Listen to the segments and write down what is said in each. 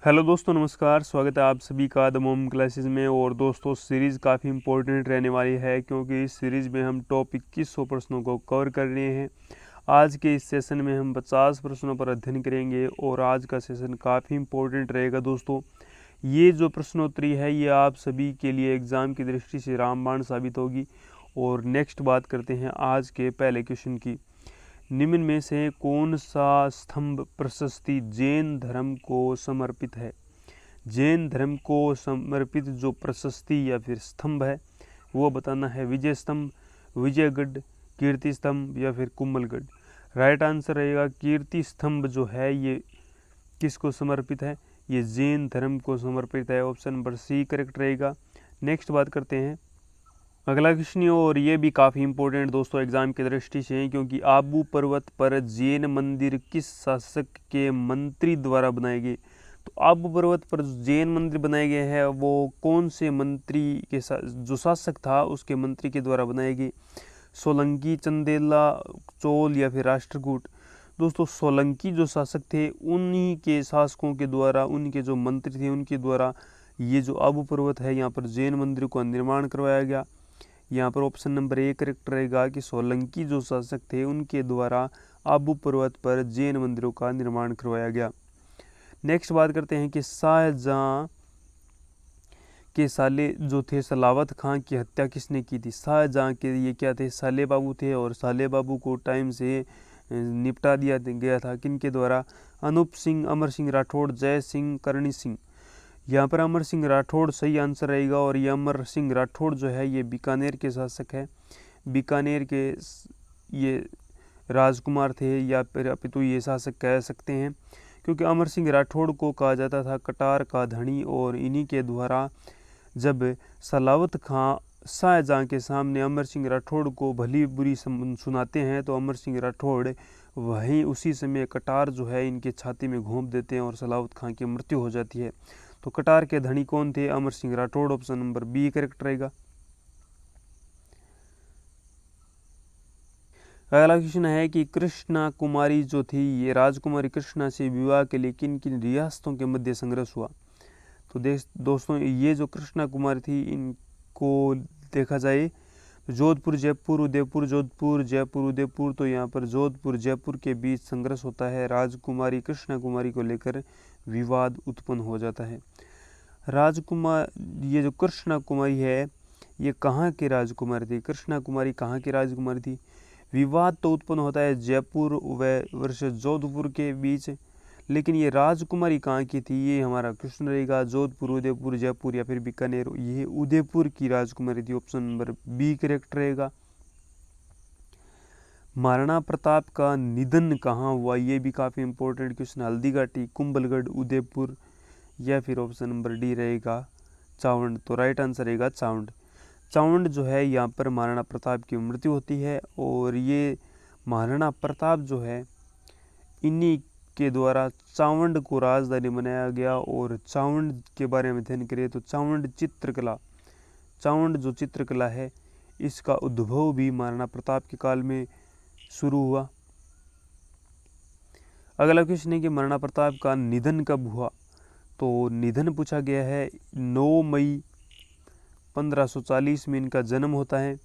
Hello दोस्तों, नमस्कार। स्वागत है आप सभी का द मोम क्लासेस में। और दोस्तों, सीरीज़ काफ़ी इंपॉर्टेंट रहने वाली है क्योंकि इस सीरीज़ में हम टॉप 2100 प्रश्नों को कवर कर रहे हैं। आज के इस सेशन में हम 50 प्रश्नों पर अध्ययन करेंगे और आज का सेशन काफ़ी इंपॉर्टेंट रहेगा दोस्तों। ये जो प्रश्नोत्तरी है ये आप सभी के लिए एग्ज़ाम की दृष्टि से रामबाण साबित होगी। और नेक्स्ट बात करते हैं आज के पहले क्वेश्चन की। निम्न में से कौन सा स्तंभ प्रशस्ति जैन धर्म को समर्पित है? जैन धर्म को समर्पित जो प्रशस्ति या फिर स्तंभ है वो बताना है। विजय स्तंभ, विजयगढ़, कीर्ति स्तंभ या फिर कुंभलगढ़। राइट आंसर रहेगा कीर्ति स्तंभ जो है ये किसको समर्पित है? ये जैन धर्म को समर्पित है। ऑप्शन नंबर सी करेक्ट रहेगा। नेक्स्ट बात करते हैं अगला क्वेश्चन, और ये भी काफ़ी इंपॉर्टेंट दोस्तों एग्जाम की दृष्टि से है क्योंकि आबू पर्वत पर जैन मंदिर किस शासक के मंत्री द्वारा बनाए गए? तो आबू पर्वत पर जैन मंदिर बनाए गए हैं वो कौन से मंत्री के जो शासक था उसके मंत्री के द्वारा बनाए गए? सोलंकी, चंदेला, चोल या फिर राष्ट्रकूट? दोस्तों, सोलंकी जो शासक थे उन्हीं के शासकों के द्वारा, उनके जो मंत्री थे उनके द्वारा ये जो आबू पर्वत है यहाँ पर जैन मंदिर का निर्माण करवाया गया। यहाँ पर ऑप्शन नंबर ए करेक्ट रहेगा कि सोलंकी जो शासक थे उनके द्वारा आबू पर्वत पर जैन मंदिरों का निर्माण करवाया गया। नेक्स्ट बात करते हैं कि शाहजहां के साले जो थे सलावत खां की हत्या किसने की थी? शाहजहां के ये क्या थे? साले बाबू थे और साले बाबू को टाइम से निपटा दिया गया था। किनके द्वारा? अनूप सिंह, अमर सिंह राठौड़, जय सिंह, करणी सिंह। यहाँ पर अमर सिंह राठौड़ सही आंसर रहेगा। और ये अमर सिंह राठौड़ जो है ये बीकानेर के शासक है। बीकानेर के ये राजकुमार थे या फिर अपितु ये शासक कह सकते हैं क्योंकि अमर सिंह राठौड़ को कहा जाता था कटार का धनी। और इन्हीं के द्वारा जब सलावत खां शाहजहां के सामने अमर सिंह राठौड़ को भली बुरी सुनाते हैं तो अमर सिंह राठौड़ वहीं उसी समय कटार जो है इनके छाती में घोंप देते हैं और सलावत खां की मृत्यु हो जाती है। तो कटार के धनी कौन थे? Amar Singh Rathore. Option number B correct रहेगा। अगला क्वेश्चन है कि कृष्णा कुमारी जो थी ये राजकुमारी कृष्णा से विवाह के लिए किन किन रियासतों के मध्य संघर्ष हुआ? तो दोस्तों, ये जो कृष्णा कुमारी थी इनको देखा जाए जोधपुर, जयपुर, उदयपुर, जोधपुर, जयपुर, उदयपुर। तो यहाँ पर जोधपुर, जयपुर के बीच संघर्ष होता है। राजकुमारी कृष्णा कुमारी को लेकर विवाद उत्पन्न हो जाता है। ये जो कृष्णा कुमारी है ये कहाँ की राजकुमारी थी? कृष्णा कुमारी कहाँ की राजकुमारी थी? विवाद तो उत्पन्न होता है जयपुर वर्सेस जोधपुर के बीच, लेकिन ये राजकुमारी कहाँ की थी? ये हमारा क्वेश्चन रहेगा। जोधपुर, उदयपुर, जयपुर या फिर बीकानेर? ये उदयपुर की राजकुमारी थी। ऑप्शन नंबर बी करेक्ट रहेगा। महाराणा प्रताप का निधन कहाँ हुआ? ये भी काफ़ी इंपॉर्टेंट क्वेश्चन। हल्दीघाटी, कुंभलगढ़, उदयपुर या फिर ऑप्शन नंबर डी रहेगा चावंड। तो राइट आंसर रहेगा चावंड। चावंड जो है यहाँ पर महाराणा प्रताप की मृत्यु होती है। और ये महाराणा प्रताप जो है इन्हीं के द्वारा चावंड को राजधानी बनाया गया। और चावंड के बारे में अध्ययन करें तो चावंड जो चित्रकला है इसका उद्भव भी महाराणा प्रताप के काल में शुरू हुआ। अगला क्वेश्चन है कि महाराणा प्रताप का निधन कब हुआ? तो निधन पूछा गया है 9 मई 1540 में इनका जन्म होता है।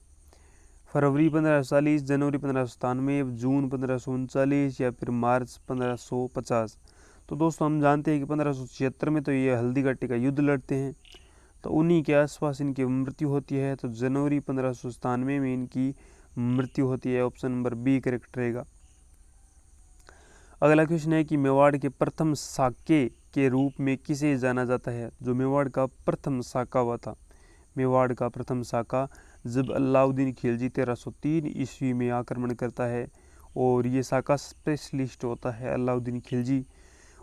फरवरी 1540, जनवरी 1597, जून 1539 या फिर मार्च 1550। तो दोस्तों, हम जानते हैं कि 1576 में तो ये हल्दीघाटी का युद्ध लड़ते हैं तो उन्हीं के आसपास इनकी मृत्यु होती है। तो जनवरी 1597 में इनकी मृत्यु होती है। ऑप्शन नंबर बी करेक्ट रहेगा। अगला क्वेश्चन है कि मेवाड़ के प्रथम साके के रूप में किसे जाना जाता है? जो मेवाड़ का प्रथम साका हुआ था, मेवाड़ का प्रथम साका जब अलाउद्दीन खिलजी 1303 ईस्वी में आक्रमण करता है और ये साका स्पेशलिस्ट होता है अलाउद्दीन खिलजी।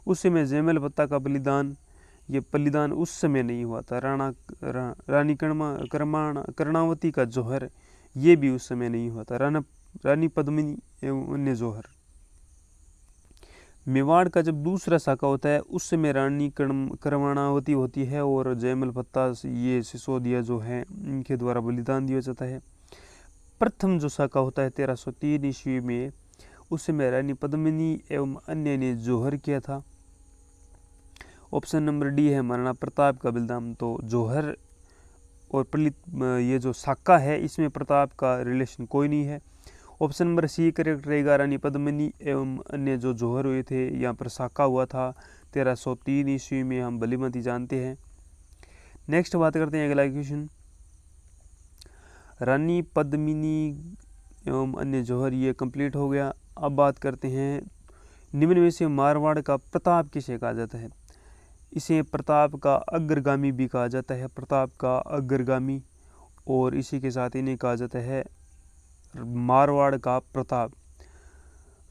उस समय जयमल बत्ता का बलिदान, ये बलिदान उस समय नहीं हुआ था। रानी कर्णावती का जौहर ये भी उस समय नहीं हुआ था। रानी पद्मिनी एवं अन्य जौहर। मेवाड़ का जब दूसरा साका होता है उस समय रानी कर्णावती होती है और जयमल भत्ता ये सिसोदिया जो है इनके द्वारा बलिदान दिया जाता है। प्रथम जो साका होता है 1303 ईस्वी में, उस समय रानी पद्मिनी एवं अन्य ने जौहर किया था। ऑप्शन नंबर डी है महाराणा प्रताप का बलिदान। तो जौहर और प्रलित ये जो साका है इसमें प्रताप का रिलेशन कोई नहीं है। ऑप्शन नंबर सी करेक्ट रहेगा। रानी पद्मिनी एवं अन्य जो जौहर हुए थे यहाँ पर साका हुआ था 1303 ईस्वी में, हम भलीभांति जानते हैं। नेक्स्ट बात करते हैं अगला क्वेश्चन। रानी पद्मिनी एवं अन्य जौहर ये कंप्लीट हो गया। अब बात करते हैं निम्न में से मारवाड़ का प्रताप किसे कहा जाता है। इसे प्रताप का अग्रगामी भी कहा जाता है, प्रताप का अग्रगामी, और इसी के साथ इन्हें कहा जाता है मारवाड़ का प्रताप।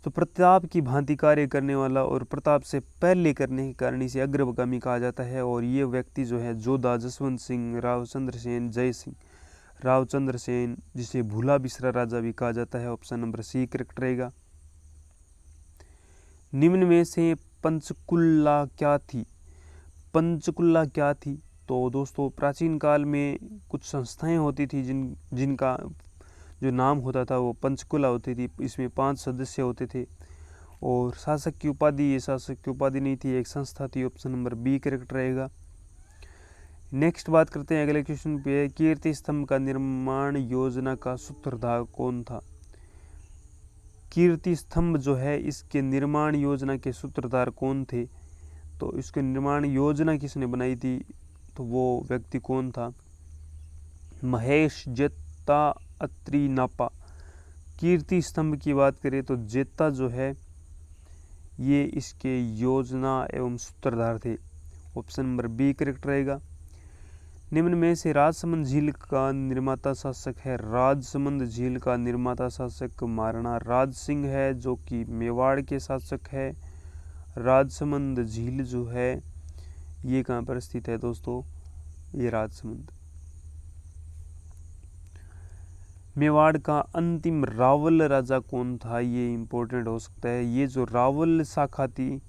तो प्रताप की भांति कार्य करने वाला और प्रताप से पहले करने के कारण इसे अग्रगामी कहा जाता है। और ये व्यक्ति जो है जोधा, जसवंत सिंह, रावचंद्र सेन, जय सिंह, रावचंद्र सेन, जिसे भूला बिसरा राजा भी कहा जाता है। ऑप्शन नंबर सी करेक्ट रहेगा। निम्न में से पंचकुला क्या थी। पंचकुला क्या थी? तो दोस्तों प्राचीन काल में कुछ संस्थाएं होती थी जिनका जो नाम होता था वो पंचकुला होती थी। इसमें 5 सदस्य होते थे और शासक की उपाधि, ये शासक की उपाधि नहीं थी, एक संस्था थी। ऑप्शन नंबर बी करेक्ट रहेगा। नेक्स्ट बात करते हैं अगले क्वेश्चन पे। कीर्ति स्तंभ का निर्माण योजना का सूत्रधार कौन था। कीर्ति स्तंभ जो है इसके निर्माण योजना के सूत्रधार कौन थे। तो इसके निर्माण योजना किसने बनाई थी, तो वो व्यक्ति कौन था। महेश जेत्ता अत्रि नापा। कीर्ति स्तंभ की बात करें तो जेत्ता जो है ये इसके योजना एवं सूत्रधार थे। ऑप्शन नंबर बी करेक्ट रहेगा। निम्न में से राजसमंद झील का निर्माता शासक है। राजसमंद झील का निर्माता शासक महाराणा राज सिंह है, जो कि मेवाड़ के शासक है। राजसमंद झील जो है ये कहाँ पर स्थित है दोस्तों, ये राजसमंद। मेवाड़ का अंतिम रावल राजा कौन था, ये इंपॉर्टेंट हो सकता है। ये जो रावल शाखा थी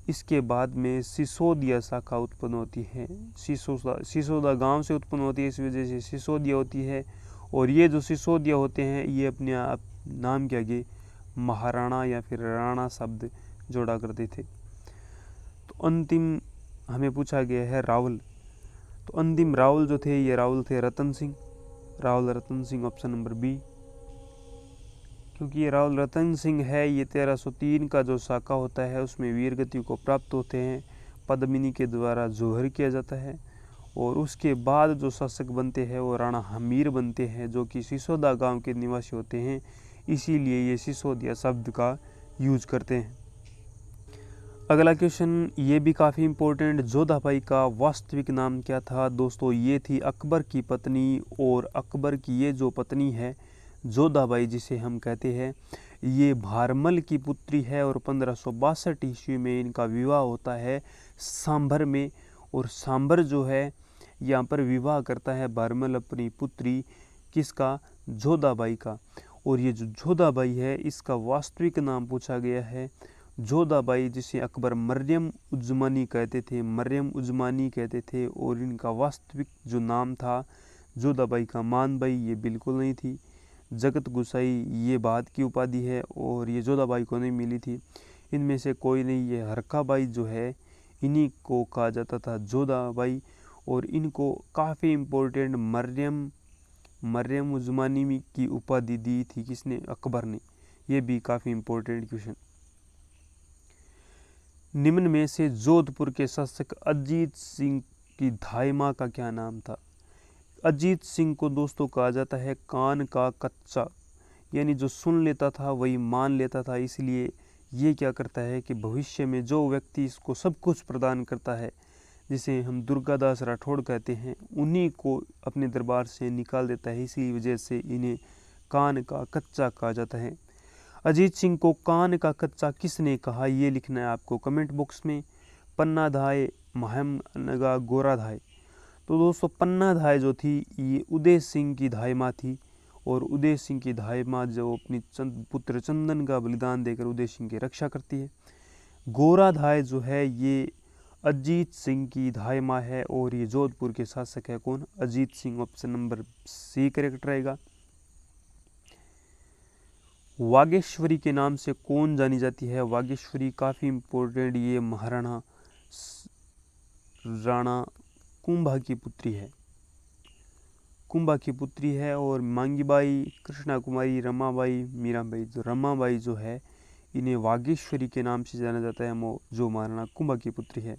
इसके बाद में सिसोदिया शाखा उत्पन्न होती है। सिसोदा गांव से उत्पन्न होती है, इस वजह से सिसोदिया होती है। और ये जो सिसोदिया होते हैं ये अपने आप नाम के आगे महाराणा या फिर राणा शब्द जोड़ा करते थे। तो अंतिम हमें पूछा गया है रावल। तो अंतिम रावल जो थे ये रावल थे Ratan Singh, Rawal Ratan Singh. Option number B, क्योंकि ये रावल रतन सिंह है ये 1303 का जो शाखा होता है उसमें वीर गति को प्राप्त होते हैं। पद्मिनी के द्वारा जौहर किया जाता है और उसके बाद जो शासक बनते हैं वो राणा हमीर बनते हैं, जो कि सिसोदा गांव के निवासी होते हैं। इसीलिए ये सिसोदिया शब्द का यूज करते हैं। अगला क्वेश्चन ये भी काफ़ी इम्पोर्टेंट। जोधाबाई का वास्तविक नाम क्या था। दोस्तों ये थी अकबर की पत्नी, और अकबर की ये जो पत्नी है जोधाबाई जिसे हम कहते हैं ये भारमल की पुत्री है। और 1562 ईस्वी में इनका विवाह होता है सांभर में। और सांभर जो है यहाँ पर विवाह करता है भारमल अपनी पुत्री किसका, जोधाबाई का। और ये जो जोधाबाई है इसका वास्तविक नाम पूछा गया है। जोधाबाई जिसे अकबर मरियम उज़्मानी कहते थे, मरियम उज़्मानी कहते थे। और इनका वास्तविक जो नाम था जोधाबाई का मानबाई ये बिल्कुल नहीं थी। जगत गुसाई ये बाद की उपाधि है और ये जोधाबाई को नहीं मिली थी। इनमें से कोई नहीं, ये हरकाबाई जो है इन्हीं को कहा जाता था जोधाबाई। और इनको काफ़ी इम्पोर्टेंट मरियम उज़्मानी की उपाधि दी थी किसने, अकबर ने। ये भी काफ़ी इम्पोर्टेंट क्वेश्चन। निम्न में से जोधपुर के शासक अजीत सिंह की धाई माँ का क्या नाम था। अजीत सिंह को दोस्तों कहा जाता है कान का कच्चा, यानी जो सुन लेता था वही मान लेता था। इसलिए ये क्या करता है कि भविष्य में जो व्यक्ति इसको सब कुछ प्रदान करता है, जिसे हम दुर्गादास राठौड़ कहते हैं, उन्हीं को अपने दरबार से निकाल देता है। इसी वजह से इन्हें कान का कच्चा कहा जाता है। अजीत सिंह को कान का कच्चा किसने कहा, ये लिखना है आपको कमेंट बॉक्स में। पन्नाधाय, महामनगा, गोराधाय। तो दोस्तों पन्नाधाय जो थी ये उदय सिंह की धाई माँ थी। और उदय सिंह की धाई माँ जो अपनी पुत्र चंदन का बलिदान देकर उदय सिंह की रक्षा करती है। गोराधाय जो है ये अजीत सिंह की धाई माँ है। और ये जोधपुर के शासक है कौन, Ajit Singh. Option number C correct रहेगा। वागेश्वरी के नाम से कौन जानी जाती है। वागेश्वरी काफ़ी इम्पोर्टेंट, ये महाराणा राणा कुंभा की पुत्री है, कुंभा की पुत्री है। और मांगीबाई, कृष्णा कुमारी, रमाबाई, मीराबाई। जो रमाबाई जो है इन्हें वागेश्वरी के नाम से जाना जाता है, जो महाराणा कुंभा की पुत्री है।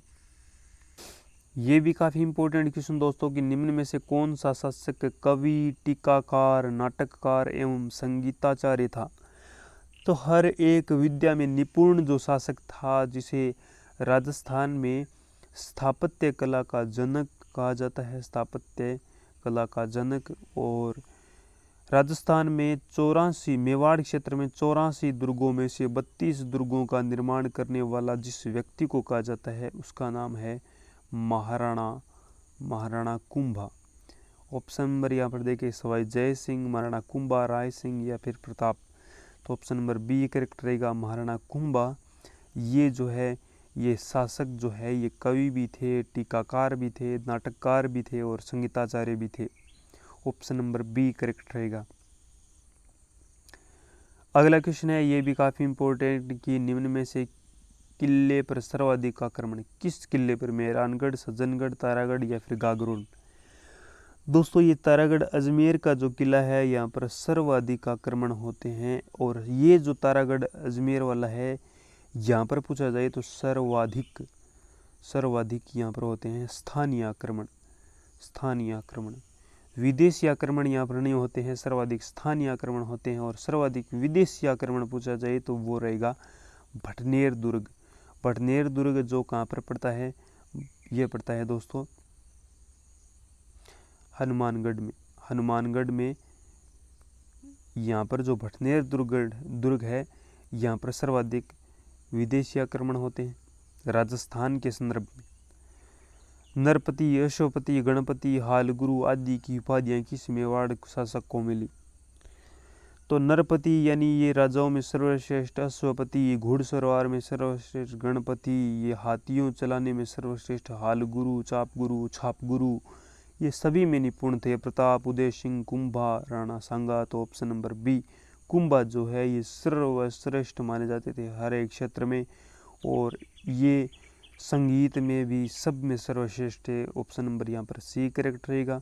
ये भी काफ़ी इंपॉर्टेंट क्वेश्चन दोस्तों कि निम्न में से कौन सा शासक कवि, टीकाकार, नाटककार एवं संगीताचार्य था। तो हर एक विद्या में निपुण जो शासक था, जिसे राजस्थान में स्थापत्य कला का जनक कहा जाता है, स्थापत्य कला का जनक। और राजस्थान में 84, मेवाड़ क्षेत्र में 84 दुर्गों में से 32 दुर्गों का निर्माण करने वाला जिस व्यक्ति को कहा जाता है उसका नाम है महाराणा कुंभा। ऑप्शन नंबर यहाँ पर देखें, सवाई जय सिंह, महाराणा कुंभा, राय सिंह या फिर प्रताप। तो ऑप्शन नंबर बी करेक्ट रहेगा, महाराणा कुंभा। ये जो है ये शासक जो है ये कवि भी थे, टीकाकार भी थे, नाटककार भी थे और संगीताचार्य भी थे। ऑप्शन नंबर बी करेक्ट रहेगा। अगला क्वेश्चन है, ये भी काफ़ी इंपॉर्टेंट कि निम्न में से किले पर सर्वाधिक आक्रमण किस किले पर, मेहरानगढ़, सज्जनगढ़, तारागढ़ या फिर गागरोन। दोस्तों ये तारागढ़ अजमेर का जो किला है यहाँ पर सर्वाधिक आक्रमण होते हैं। और ये जो तारागढ़ अजमेर वाला है यहाँ पर पूछा जाए तो सर्वाधिक यहाँ पर होते हैं स्थानीय आक्रमण। विदेशी आक्रमण यहाँ पर नहीं होते हैं, सर्वाधिक स्थानीय आक्रमण होते हैं। और सर्वाधिक विदेशी आक्रमण पूछा जाए तो वो रहेगा भटनेर दुर्ग। भटनेर दुर्ग जो कहाँ पर पड़ता है, ये पड़ता है दोस्तों हनुमानगढ़ में। यहाँ पर जो भटनेर दुर्ग है यहाँ पर सर्वाधिक विदेशी आक्रमण होते हैं राजस्थान के संदर्भ में। नरपति, अश्वपति, गणपति, हालगुरु आदि की उपाधियां किस मेवाड़ शासक को मिली। तो नरपति यानी ये राजाओं में सर्वश्रेष्ठ, अश्वपति घुड़सवार में सर्वश्रेष्ठ, गणपति ये हाथियों चलाने में सर्वश्रेष्ठ, हालगुरु, चापगुरु, छापगुरु ये सभी में निपुण थे। प्रताप, उदय सिंह, कुंभा, राणा सांगा। तो ऑप्शन नंबर बी कुंभा जो है ये सर्वश्रेष्ठ माने जाते थे हर एक क्षेत्र में। और ये संगीत में भी सब में सर्वश्रेष्ठ है। ऑप्शन नंबर यहाँ पर सी करेक्ट रहेगा।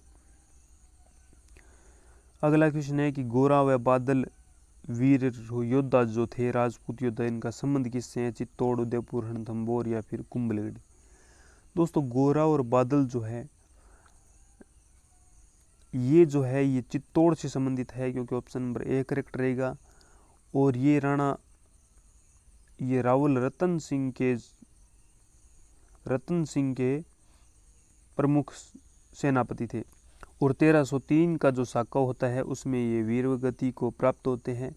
अगला क्वेश्चन है कि गोरा व बादल वीर योद्धा जो थे, राजपूत योद्धा, इनका संबंध किससे है। चित्तौड़, उदयपुर, रणथंभौर या फिर कुंभलगढ़। दोस्तों गोरा और बादल जो है ये चित्तौड़ से संबंधित है, क्योंकि ऑप्शन नंबर ए करेक्ट रहेगा। और ये रावल रतन सिंह के प्रमुख सेनापति थे। और 1303 का जो साका होता है उसमें ये वीरगति को प्राप्त होते हैं।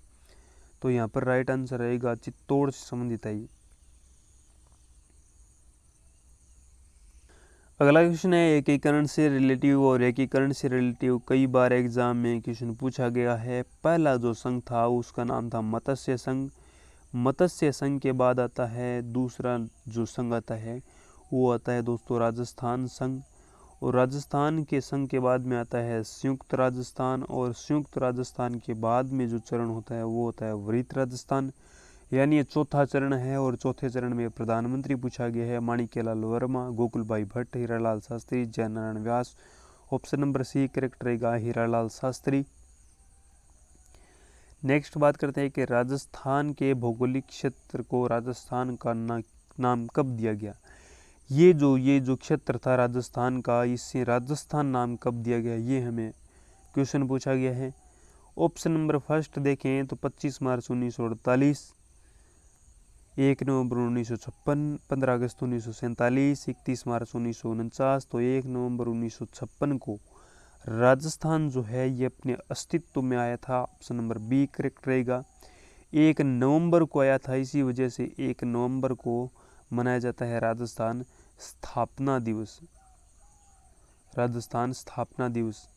तो यहाँ पर राइट आंसर रहेगा चित्तौड़ से संबंधित है ये। अगला क्वेश्चन है एकीकरण से रिलेटिव। और एकीकरण से रिलेटिव कई बार एग्जाम में क्वेश्चन पूछा गया है। पहला जो संघ था उसका नाम था मत्स्य संघ। मत्स्य संघ के बाद आता है दूसरा जो संघ आता है वो आता है दोस्तों राजस्थान संघ। और राजस्थान के संघ के बाद में आता है संयुक्त राजस्थान। और संयुक्त राजस्थान के बाद में जो चरण होता है वो होता है वृत्त राजस्थान, यानी ये चौथा चरण है। और चौथे चरण में प्रधानमंत्री पूछा गया है माणिक्यलाल वर्मा, गोकुलभाई भट्ट, हीरालाल शास्त्री, जयनारायण व्यास। ऑप्शन नंबर सी करेक्ट रहेगा, हीरालाल शास्त्री। नेक्स्ट बात करते हैं कि राजस्थान के भौगोलिक क्षेत्र को राजस्थान का नाम कब दिया गया। ये जो क्षेत्र था राजस्थान का, इससे राजस्थान नाम कब दिया गया, ये हमें क्वेश्चन पूछा गया है। ऑप्शन नंबर फर्स्ट देखें तो 25 मार्च 1948, 1 नवंबर 1956, 15 अगस्त 1947, 31 मार्च 1949। तो 1 नवंबर 1956 को राजस्थान जो है ये अपने अस्तित्व में आया था। ऑप्शन नंबर बी करेक्ट रहेगा। 1 नवंबर को आया था, इसी वजह से 1 नवंबर को मनाया जाता है राजस्थान स्थापना दिवस।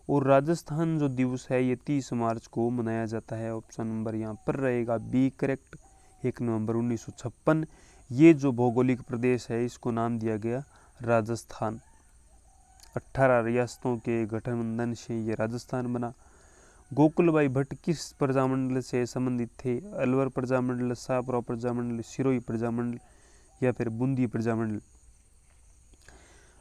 और राजस्थान जो दिवस है ये 30 मार्च को मनाया जाता है। ऑप्शन नंबर यहाँ पर रहेगा बी करेक्ट, 1 नवंबर 1956। ये जो भौगोलिक प्रदेश है इसको नाम दिया गया राजस्थान। 18 रियासतों के गठबंधन से ये राजस्थान बना। गोकुलभाई भट्ट किस प्रजामंडल से संबंधित थे। अलवर प्रजामंडल, शाहपुरा प्रजामंडल, सिरोही प्रजामंडल या फिर बूंदी प्रजामंडल।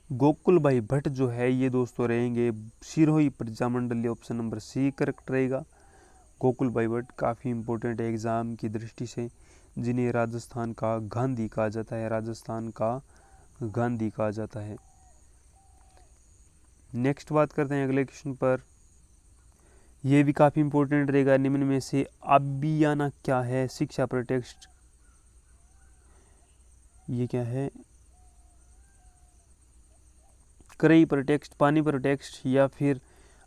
गोकुल भाई भट्ट जो है ये दोस्तों रहेंगे सिरोही प्रजामंडलीय, ऑप्शन नंबर सी करेक्ट रहेगा। गोकुल भाई भट्ट काफ़ी इम्पोर्टेंट है एग्ज़ाम की दृष्टि से, जिन्हें राजस्थान का गांधी कहा जाता है, राजस्थान का गांधी कहा जाता है। नेक्स्ट बात करते हैं अगले क्वेश्चन पर। यह भी काफ़ी इम्पोर्टेंट रहेगा। निम्न में से आबियाना क्या है? शिक्षा पर टेक्स्ट, ये क्या है? करई पर टेक्स्ट, पानी पर टेक्स्ट, या फिर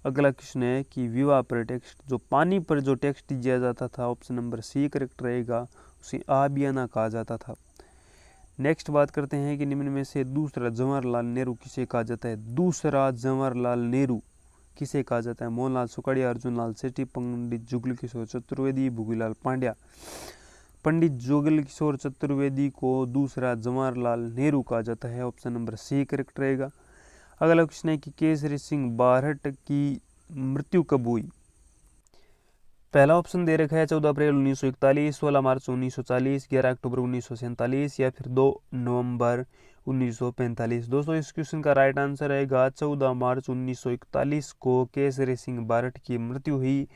अगला क्वेश्चन है कि विवाह पर टेक्स्ट। जो पानी पर जो टेक्स्ट दिया जाता था, ऑप्शन नंबर सी करेक्ट रहेगा, उसे आबियाना कहा जाता था। नेक्स्ट बात करते हैं कि निम्न में से दूसरा जवाहरलाल नेहरू किसे कहा जाता है? दूसरा जवाहरलाल नेहरू किसे कहा जाता है? मोहनलाल सुखाड़िया, अर्जुन लाल सेठी, पंडित जुगल किशोर चतुर्वेदी, भूगीलाल पांड्या। पंडित जुगल किशोर चतुर्वेदी को दूसरा जवाहरलाल नेहरू कहा जाता है, ऑप्शन नंबर सी करेक्ट रहेगा। अगला क्वेश्चन है कि केसरी सिंह बारहट की मृत्यु कब हुई? पहला ऑप्शन दे रखा है 14 अप्रैल 1941, 16 मार्च 1940, 11 अक्टूबर 1947 या फिर 2 नवंबर 1945। दोस्तों इस क्वेश्चन का राइट आंसर रहेगा 14 मार्च 1941 को केसरी सिंह बारहट की मृत्यु हुई,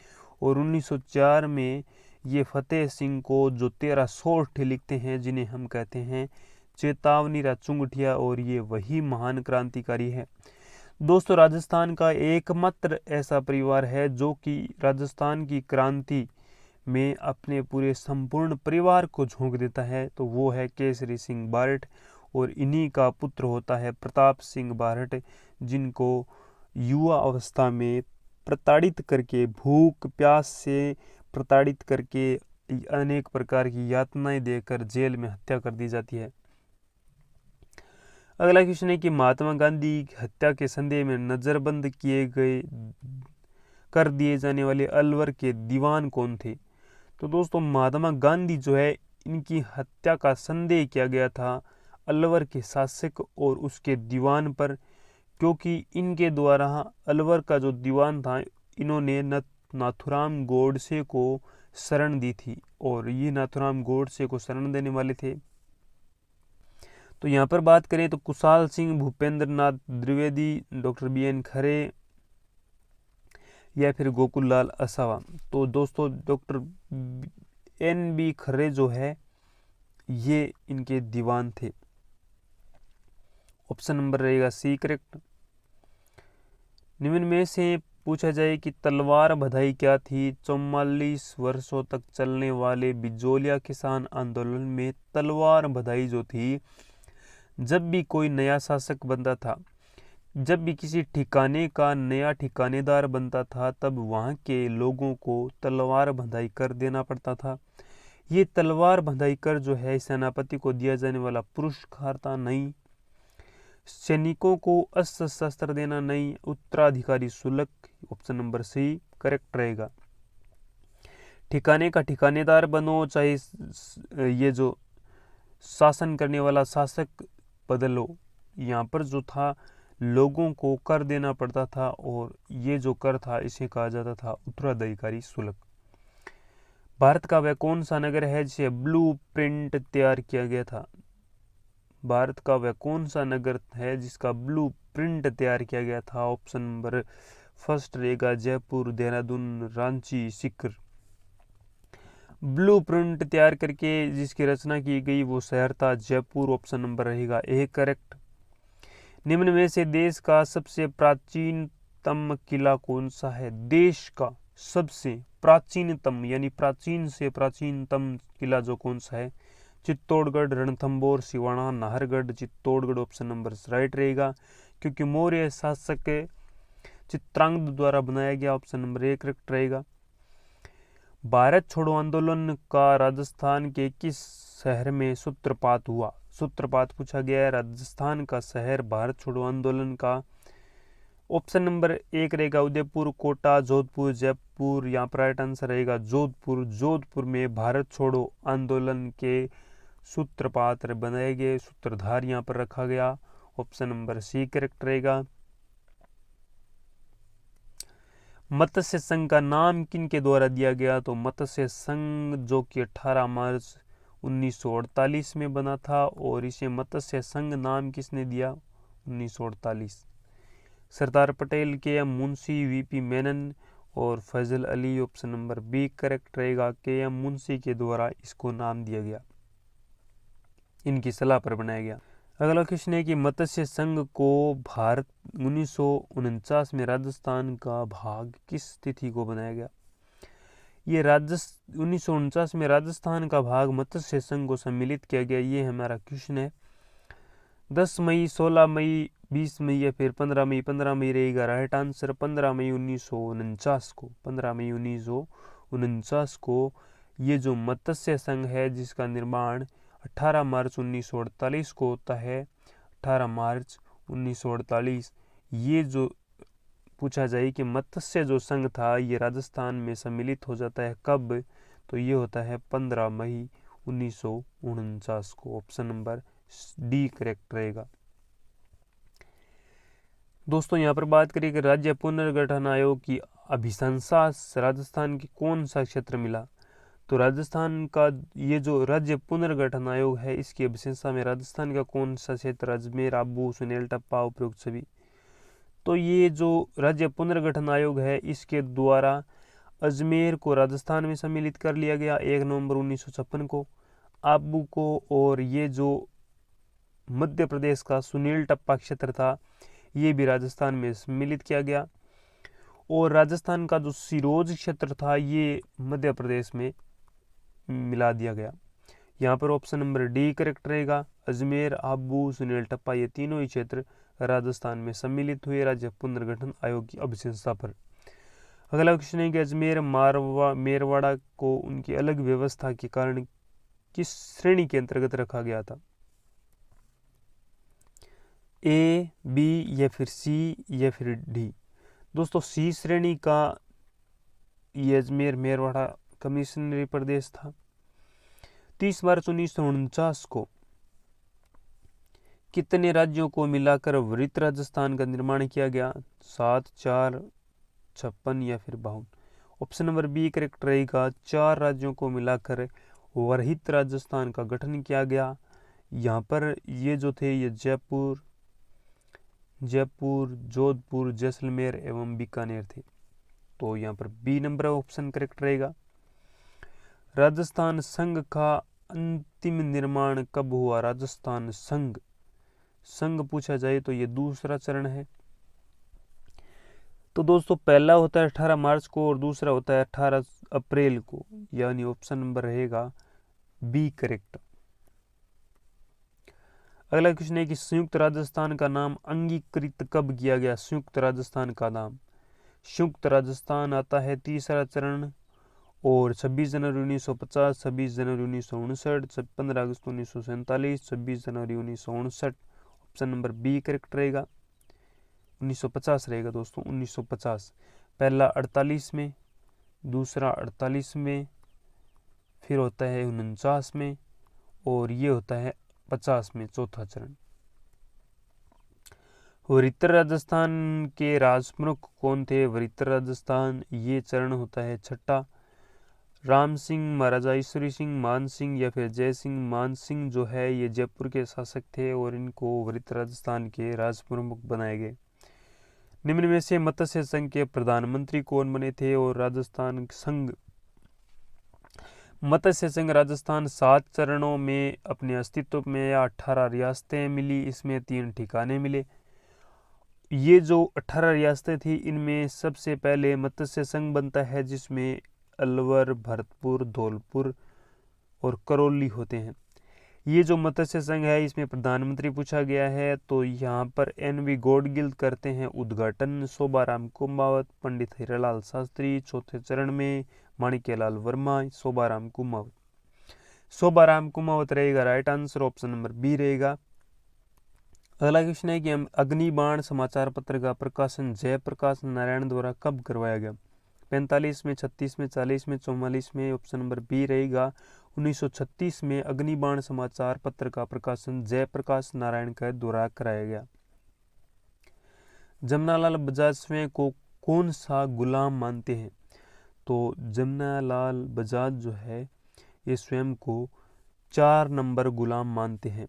और 1904 में ये फतेह सिंह को जो 13 सोठ लिखते हैं, जिन्हें हम कहते हैं चेतावनी चुंगठिया, और ये वही महान क्रांतिकारी है। दोस्तों राजस्थान का एकमात्र ऐसा परिवार है जो कि राजस्थान की क्रांति में अपने पूरे संपूर्ण परिवार को झोंक देता है, तो वो है केसरी सिंह बारहट, और इन्हीं का पुत्र होता है प्रताप सिंह बारहट, जिनको युवा अवस्था में प्रताड़ित करके, भूख प्यास से प्रताड़ित करके, अनेक प्रकार की यातनाएं देकर जेल में हत्या कर दी जाती है। अगला क्वेश्चन है कि महात्मा गांधी की हत्या के संदेह में नजरबंद कर दिए जाने वाले अलवर के दीवान कौन थे? तो दोस्तों महात्मा गांधी जो है, इनकी हत्या का संदेह किया गया था अलवर के शासक और उसके दीवान पर, क्योंकि इनके द्वारा अलवर का जो दीवान था, इन्होंने नाथूराम गोडसे को शरण दी थी, और ये नाथूराम गोडसे को शरण देने वाले थे। तो यहाँ पर बात करें तो कुशाल सिंह, भूपेंद्र नाथ द्विवेदी, डॉक्टर BN खरे या फिर गोकुल लाल असावा। तो दोस्तों डॉक्टर NB खरे जो है ये इनके दीवान थे, ऑप्शन नंबर रहेगा सी करेक्ट। निम्न में से पूछा जाए कि तलवार बधाई क्या थी? 44 वर्षों तक चलने वाले बिजोलिया किसान आंदोलन में तलवार बधाई जो थी, जब भी कोई नया शासक बनता था, जब भी किसी ठिकाने का नया ठिकानेदार बनता था, तब वहाँ के लोगों को तलवार बंधाई कर देना पड़ता था। ये तलवार बंधाई कर जो है सेनापति को दिया जाने वाला पुरस्कार था, नहीं सैनिकों को अस्त्र शस्त्र देना, नहीं उत्तराधिकारी शुल्क, ऑप्शन नंबर सी करेक्ट रहेगा। ठिकाने का ठिकानेदार बनो, चाहे ये जो शासन करने वाला शासक बदलो, यहाँ पर जो था लोगों को कर देना पड़ता था, और ये जो कर था इसे कहा जाता था उत्तराधिकारी शुल्क। भारत का वह कौन सा नगर है जिसे ब्लू प्रिंट तैयार किया गया था? भारत का वह कौन सा नगर है जिसका ब्लू प्रिंट तैयार किया गया था? ऑप्शन नंबर फर्स्ट रहेगा जयपुर, देहरादून, रांची, सीकर। ब्लू प्रिंट तैयार करके जिसकी रचना की गई वो शहर था जयपुर, ऑप्शन नंबर रहेगा ए करेक्ट। निम्न में से देश का सबसे प्राचीनतम किला कौन सा है? देश का सबसे प्राचीनतम यानी प्राचीन से प्राचीनतम किला जो कौन सा है? Chittorgarh, Ranthambore, Siwana, Nahargarh. Chittorgarh option number right रहेगा, क्योंकि मौर्य शासक चित्रांगद द्वारा बनाया गया, ऑप्शन नंबर ए करेक्ट रहेगा। भारत छोड़ो आंदोलन का राजस्थान के किस शहर में सूत्रपात हुआ? सूत्रपात पूछा गया है राजस्थान का शहर भारत छोड़ो आंदोलन का, ऑप्शन नंबर एक रहेगा उदयपुर, कोटा, जोधपुर, जयपुर। यहाँ पर राइट आंसर रहेगा जोधपुर। जोधपुर में भारत छोड़ो आंदोलन के सूत्रपात बनाए गए, सूत्रधार यहाँ पर रखा गया, ऑप्शन नंबर सी करेक्ट रहेगा। मत्स्य संघ का नाम किन के द्वारा दिया गया? तो मत्स्य संघ जो कि 18 मार्च 1948 में बना था, और इसे मत्स्य संघ नाम किसने दिया? 1948। सरदार पटेल के एम मुंशी, वीपी मेनन और Fazal Ali. Option number B correct रहेगा। के एम मुंशी के द्वारा इसको नाम दिया गया, इनकी सलाह पर बनाया गया। अगला क्वेश्चन है कि मत्स्य संघ को भारत 1949 में राजस्थान का भाग किस तिथि को बनाया गया? ये 1949 में राजस्थान का भाग मत्स्य संघ को सम्मिलित किया गया, ये हमारा क्वेश्चन है। 10 मई, 16 मई, 20 मई या फिर 15 मई? 15 मई रहेगा राइट आंसर। 15 मई 1949 को, 15 मई 1949 को ये जो मत्स्य संघ है जिसका निर्माण 18 मार्च 1948 को होता है। 18 मार्च 1948। ये जो पूछा जाए कि मत्स्य जो संघ था ये राजस्थान में सम्मिलित हो जाता है कब, तो ये होता है 15 मई 1949 को। ऑप्शन नंबर डी करेक्ट रहेगा। दोस्तों यहाँ पर बात करिए कि राज्य पुनर्गठन आयोग की अभिशंसा राजस्थान की कौन सा क्षेत्र मिला? तो राजस्थान का ये जो राज्य पुनर्गठन आयोग है इसकी अभिशंसा में राजस्थान का कौन सा क्षेत्र? अजमेर, आबू, सुनेल, टप्पा, उपरोक्त सभी। तो ये जो राज्य पुनर्गठन आयोग है इसके द्वारा अजमेर को राजस्थान में सम्मिलित कर लिया गया 1 नवंबर 1956 को। आबू को और ये जो मध्य प्रदेश का सुनील टप्पा क्षेत्र था ये भी राजस्थान में सम्मिलित किया गया। और राजस्थान का जो सिरोज क्षेत्र था ये मध्य प्रदेश में मिला दिया गया। यहाँ पर ऑप्शन नंबर डी करेक्ट रहेगा। अजमेर, आबू, सुनील टप्पा ये तीनों ही क्षेत्र राजस्थान में सम्मिलित हुए राज्य पुनर्गठन आयोग की अभिशंसा पर। अगला क्वेश्चन है कि अजमेर मेरवाड़ा को उनकी अलग व्यवस्था के कारण किस श्रेणी के अंतर्गत रखा गया था? ए, बी या फिर सी या फिर डी? दोस्तों सी श्रेणी का ये अजमेर मेरवाड़ा कमिश्नरी प्रदेश था। 30 मार्च 1949 को कितने राज्यों को मिलाकर वृत्त राजस्थान का निर्माण किया गया? 7, 4, 56 या फिर 52? ऑप्शन नंबर बी करेक्ट रहेगा। 4 राज्यों को मिलाकर वृत्त राजस्थान का गठन किया गया। यहाँ पर ये जो थे ये जयपुर, जोधपुर, जैसलमेर एवं बीकानेर थे। तो यहाँ पर बी नंबर ऑप्शन करेक्ट रहेगा। राजस्थान संघ का अंतिम निर्माण कब हुआ? राजस्थान संघ पूछा जाए तो ये दूसरा चरण है। तो दोस्तों पहला होता है 18 मार्च को और दूसरा होता है 18 अप्रैल को, यानी ऑप्शन नंबर रहेगा बी करेक्ट। अगला क्वेश्चन है कि संयुक्त राजस्थान का नाम अंगीकृत कब किया गया? संयुक्त राजस्थान का नाम, संयुक्त राजस्थान आता है तीसरा चरण और 26 जनवरी 1950, 26 जनवरी 1959, 15 अगस्त 1947, 26 जनवरी 1959। ऑप्शन नंबर बी करेक्ट रहेगा। 1950 रहेगा दोस्तों, 1950। पहला 48 में, दूसरा 48 में, फिर होता है 49 में और ये होता है 50 में, चौथा चरण। वृत्त राजस्थान के राजप्रमुख कौन थे? वृत्त राजस्थान ये चरण होता है छठा। राम सिंह, महाराजा ईश्वरी सिंह, मान सिंह या फिर जय सिंह। मान सिंह जो है ये जयपुर के शासक थे और इनको वृत्त राजस्थान के राजप्रमुख बनाए गए। निम्न में से मत्स्य संघ के प्रधानमंत्री कौन बने थे? और राजस्थान संघ मत्स्य संघ राजस्थान 7 चरणों में अपने अस्तित्व में 18 रियासतें मिली, इसमें 3 ठिकाने मिले। ये जो 18 रियासतें थी इनमें सबसे पहले मत्स्य संघ बनता है जिसमें अलवर, भरतपुर, धौलपुर और करौली होते हैं। ये जो मत्स्य संघ है इसमें प्रधानमंत्री पूछा गया है तो यहाँ पर NV गौडगिल करते हैं उद्घाटन। शोभाराम कुंभावत, पंडित हीरालाल शास्त्री। चौथे चरण में माणिक्यलाल वर्मा, शोभाराम कुंभावत। शोभाराम कुंभावत रहेगा right answer, option number B रहेगा। अगला क्वेश्चन है कि अग्निबाण समाचार पत्र का प्रकाशन जयप्रकाश नारायण द्वारा कब करवाया गया? 45 में, 36 में, 40 में, 44 में? ऑप्शन नंबर बी रहेगा। 1936 में अग्निबाण समाचार पत्र का प्रकाशन जयप्रकाश नारायण के द्वारा कराया गया। जमनालाल बजाज स्वयं को कौन सा गुलाम मानते हैं? तो जमनालाल बजाज जो है ये स्वयं को 4 नंबर गुलाम मानते हैं।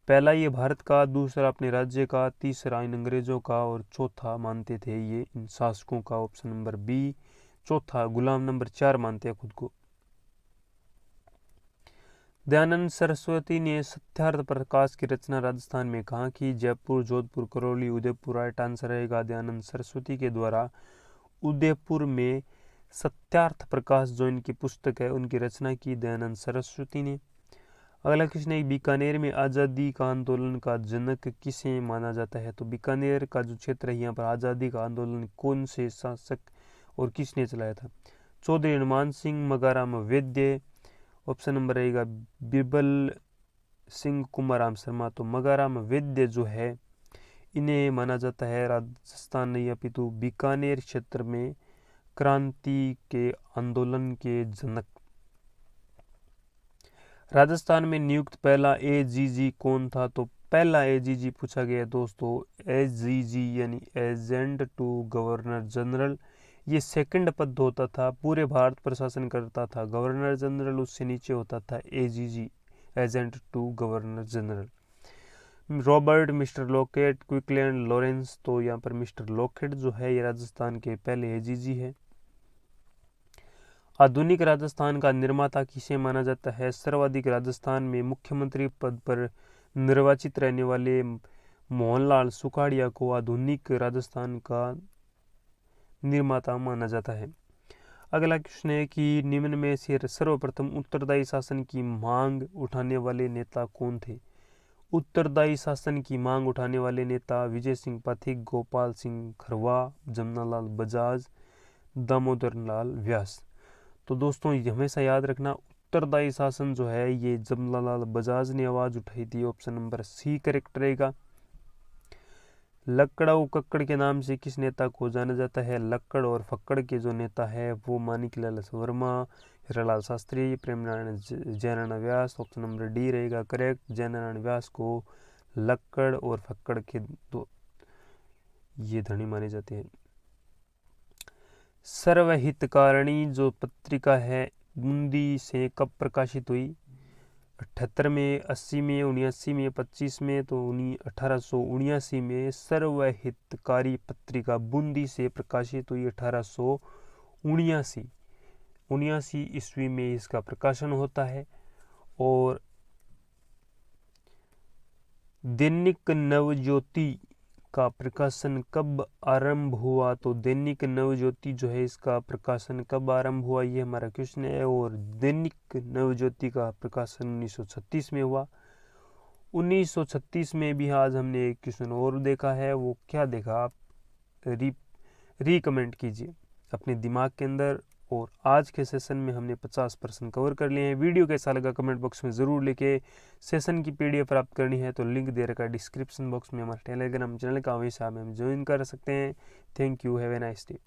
पहला ये भारत का, दूसरा अपने राज्य का, तीसरा इन अंग्रेजों का और चौथा मानते थे ये इन शासकों का, ऑप्शन नंबर बी। चौथा गुलाम, नंबर 4 मानते हैं खुद को। दयानंद सरस्वती ने सत्यार्थ प्रकाश की रचना राजस्थान में कहाँ की? जयपुर, जोधपुर, करौली, उदयपुर। राइट आंसर रहेगा दयानंद सरस्वती के द्वारा उदयपुर में सत्यार्थ प्रकाश जो इनकी पुस्तक है उनकी रचना की दयानंद सरस्वती ने। अगला क्वेश्चन है, बीकानेर में आज़ादी का आंदोलन का जनक किसे माना जाता है? तो बीकानेर का जो क्षेत्र है यहाँ पर आज़ादी का आंदोलन कौन से शासक और किसने चलाया था? चौधरी हनुमान सिंह, मगाराम वैद्य। ऑप्शन नंबर रहेगा बिरबल सिंह, कुमाराम शर्मा। तो मगाराम वैद्य जो है इन्हें माना जाता है राजस्थान नहीं अपितु बीकानेर क्षेत्र में क्रांति के आंदोलन के जनक। राजस्थान में नियुक्त पहला एजीजी कौन था? तो पहला एजीजी पूछा गया दोस्तों, एजीजी यानी एजेंट टू गवर्नर जनरल। ये सेकंड पद होता था, पूरे भारत प्रशासन करता था गवर्नर जनरल, उससे नीचे होता था AGG, agent to governor general. Robert, mister Lockett, क्विकलैंड, लॉरेंस। तो यहाँ पर मिस्टर लॉकेट जो है ये राजस्थान के पहले एजीजी है। आधुनिक राजस्थान का निर्माता किसे माना जाता है? सर्वाधिक राजस्थान में मुख्यमंत्री पद पर निर्वाचित रहने वाले मोहनलाल सुखाड़िया को आधुनिक राजस्थान का निर्माता माना जाता है। अगला क्वेश्चन है कि निम्न में से सर्वप्रथम उत्तरदायी शासन की मांग उठाने वाले नेता कौन थे? उत्तरदायी शासन की मांग उठाने वाले नेता विजय सिंह पाठक, गोपाल सिंह खरवा, जमनालाल बजाज, दामोदर लाल व्यास। तो दोस्तों ये हमेशा याद रखना, उत्तरदायी शासन जो है ये जमनालाल बजाज ने आवाज उठाई थी। ऑप्शन नंबर सी करेक्ट रहेगा। लक्कड़ कक्कड़ के नाम से किस नेता को जाना जाता है? लक्कड़ और फक्कड़ के जो नेता है वो माणिकलाल वर्मा, हीरालाल शास्त्री, प्रेमनारायण जयनारायण व्यास। ऑप्शन नंबर डी रहेगा करेक्ट। जयनारायण व्यास को लक्कड़ और फक्कड़ के दो ये धनी माने जाते हैं। सर्वहितकारिणी जो पत्रिका है बूंदी से कब प्रकाशित हुई? 78 में, 80 में, 79 में, 25 में। तो 1879 में सर्वहितकारी पत्रिका बूंदी से प्रकाशित हुई। 1879 ईस्वी में इसका प्रकाशन होता है। और दैनिक नवज्योति का प्रकाशन कब आरंभ हुआ? तो दैनिक नवज्योति जो है इसका प्रकाशन कब आरंभ हुआ ये हमारा क्वेश्चन है। और दैनिक नवज्योति का प्रकाशन 1936 में हुआ। 1936 में भी आज हमने एक क्वेश्चन और देखा है, वो क्या देखा आप रिकमेंट कीजिए अपने दिमाग के अंदर। और आज के सेशन में हमने 50 प्रश्न कवर कर लिए हैं। वीडियो कैसा लगा कमेंट बॉक्स में ज़रूर लिखे। सेशन की पीडीएफ प्राप्त करनी है तो लिंक दे रखा है डिस्क्रिप्शन बॉक्स में, हमारे टेलीग्राम चैनल का, वहीं से आप हम ज्वाइन कर सकते हैं। Thank you, have a nice day.